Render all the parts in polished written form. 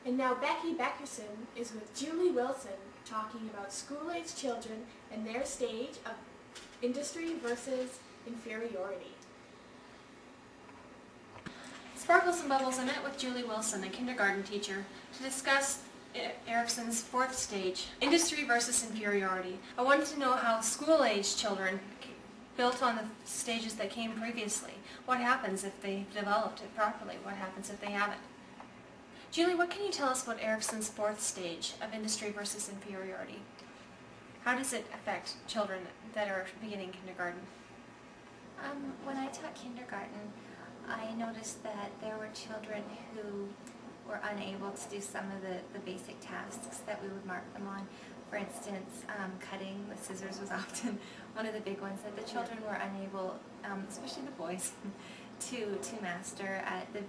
And now Becky Beckerson is with Julie Wilson talking about school-age children and their stage of industry versus inferiority. Sparkles and Bubbles, I met with Julie Wilson, a kindergarten teacher, to discuss Ericksons' fourth stage, industry versus inferiority. I wanted to know how school-age children built on the stages that came previously. What happens if they developed it properly? What happens if they haven't? Julie, what can you tell us about Ericksons' fourth stage of industry versus inferiority? How does it affect children that are beginning kindergarten? When I taught kindergarten, I noticed that there were children who were unable to do some of the basic tasks that we would mark them on. For instance, cutting with scissors was often one of the big ones that the children were unable, especially the boys, to master at the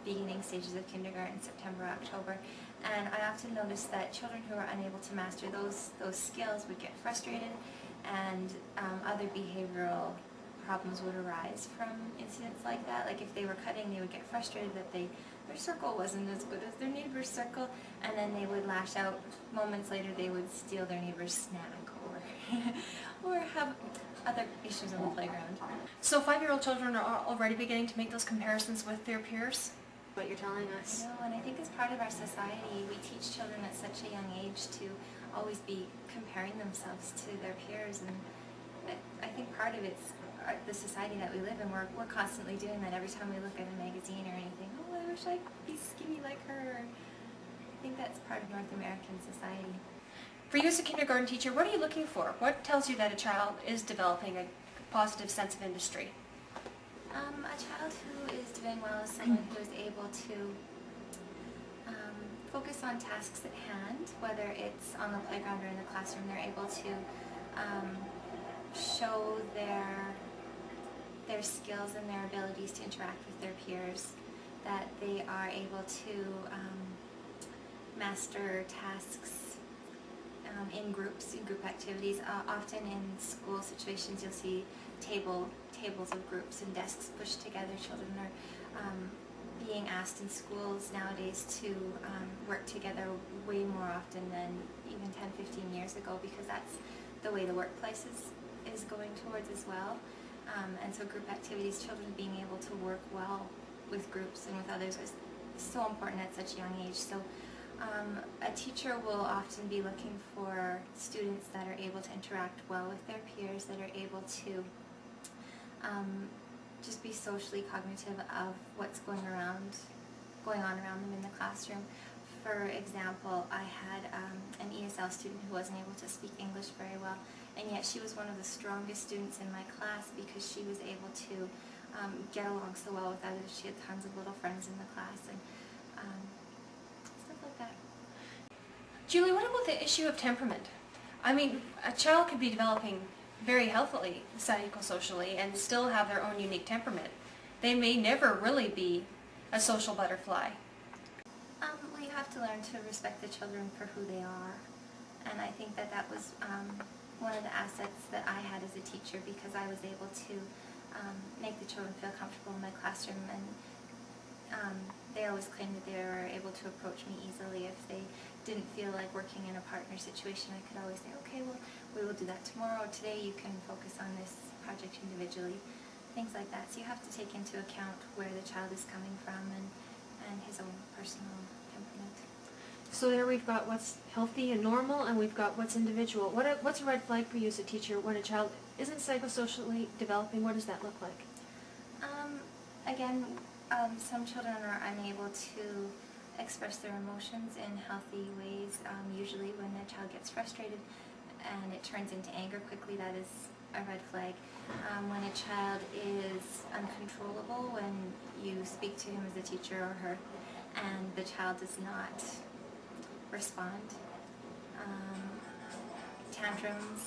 beginning stages of kindergarten, September, October. And I often noticed that children who were unable to master those skills would get frustrated, and other behavioral problems would arise from incidents like that. Like if they were cutting, they would get frustrated that their circle wasn't as good as their neighbor's circle, and then they would lash out. Moments later, they would steal their neighbor's snack or have other issues on the playground. So 5-year-old children are already beginning to make those comparisons with their peers? What you're telling us. No, and I think as part of our society, we teach children at such a young age to always be comparing themselves to their peers, and I think part of it's the society that we live in. We're constantly doing that every time we look at a magazine or anything. Oh, I wish I could be skinny like her. I think that's part of North American society. For you as a kindergarten teacher, what are you looking for? What tells you that a child is developing a positive sense of industry? A child who is doing well is someone who is able to focus on tasks at hand, whether it's on the playground or in the classroom. They're able to show their skills and their abilities to interact with their peers, that they are able to master tasks in groups, in group activities. Often in school situations you'll see tables of groups and desks pushed together. Children are being asked in schools nowadays to work together way more often than even 10-15 years ago, because that's the way the workplace is going towards as well. And so group activities, children being able to work well with groups and with others is so important at such a young age. So a teacher will often be looking for students that are able to interact well with their peers, that are able to just be socially cognitive of what's going on around them in the classroom. For example, I had an ESL student who wasn't able to speak English very well, and yet she was one of the strongest students in my class because she was able to get along so well with others. She had tons of little friends in the class and stuff like that. Julie, what about the issue of temperament? I mean, a child could be developing very healthily psychosocially and still have their own unique temperament. They may never really be a social butterfly. Well, you have to learn to respect the children for who they are, and I think that was one of the assets that I had as a teacher, because I was able to make the children feel comfortable in my classroom, and they always claimed that they were able to approach me easily. If they didn't feel like working in a partner situation, I could always say, okay, well, we will do that tomorrow. Today you can focus on this project individually, things like that. So you have to take into account where the child is coming from and his own personal temperament. So there we've got what's healthy and normal, and we've got what's individual. What's a red flag for you as a teacher when a child isn't psychosocially developing? What does that look like? Again, some children are unable to express their emotions in healthy ways. Usually when a child gets frustrated and it turns into anger quickly, that is a red flag. When a child is uncontrollable, when you speak to him as a teacher or her and the child does not respond. Tantrums.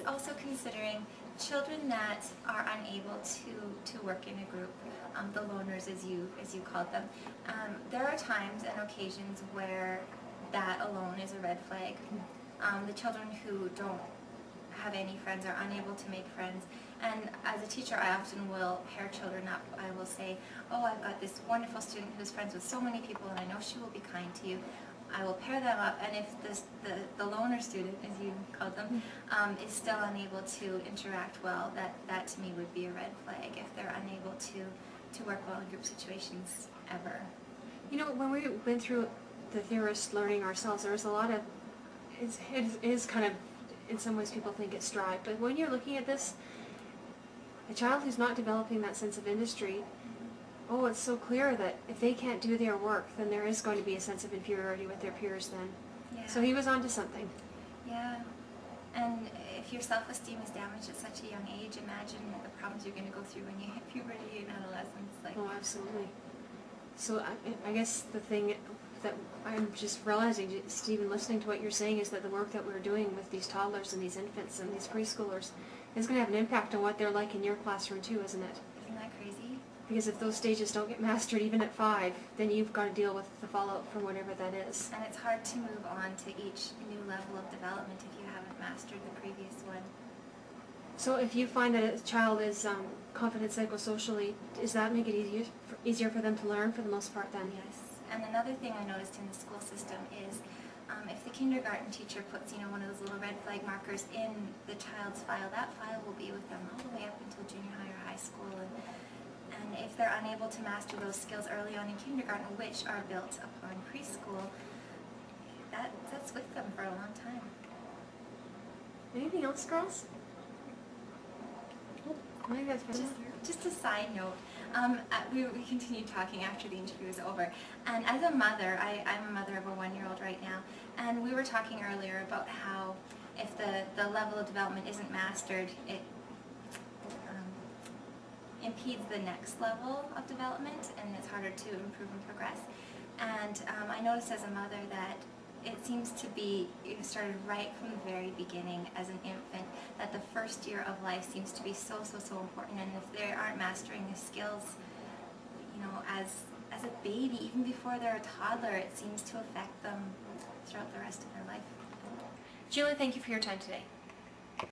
Also considering children that are unable to work in a group, the loners as you called them. There are times and occasions where that alone is a red flag. The children who don't have any friends, are unable to make friends, And as a teacher, I often will pair children up. I will say, oh, I've got this wonderful student who's friends with so many people, and I know she will be kind to you. I will pair them up, and if the loner student, as you called them, is still unable to interact well, that to me would be a red flag if they're unable to work well in group situations ever. You know, when we went through the theorist learning ourselves, there was a lot of, it is kind of, in some ways people think it's dry, but when you're looking at this, a child who's not developing that sense of industry, oh, it's so clear that if they can't do their work, then there is going to be a sense of inferiority with their peers then. Yeah. So he was onto something. Yeah. And if your self-esteem is damaged at such a young age, imagine the problems you're going to go through when you hit puberty and adolescence. Oh, absolutely. So I guess the thing that I'm just realizing, Stephen, listening to what you're saying, is that the work that we're doing with these toddlers and these infants and these preschoolers is going to have an impact on what they're like in your classroom too, isn't it? Isn't that crazy? Because if those stages don't get mastered even at 5, then you've got to deal with the fallout from whatever that is. And it's hard to move on to each new level of development if you haven't mastered the previous one. So if you find that a child is confident psychosocially, does that make it easier for them to learn for the most part then? Yes. And another thing I noticed in the school system is if the kindergarten teacher puts, one of those little red flag markers in the child's file, that file will be with them all the way up until junior high or high school. And if they're unable to master those skills early on in kindergarten, which are built upon preschool, that's with them for a long time. Anything else, girls? I think that's good. Just a side note, we continued talking after the interview was over, and as a mother, I'm a mother of a 1-year-old right now, and we were talking earlier about how if the level of development isn't mastered, it impedes the next level of development, and it's harder to improve and progress. And I noticed as a mother that it seems to be started right from the very beginning as an infant, that the first year of life seems to be so important, and if they aren't mastering the skills, as a baby, even before they're a toddler, it seems to affect them throughout the rest of their life. Julie, thank you for your time today.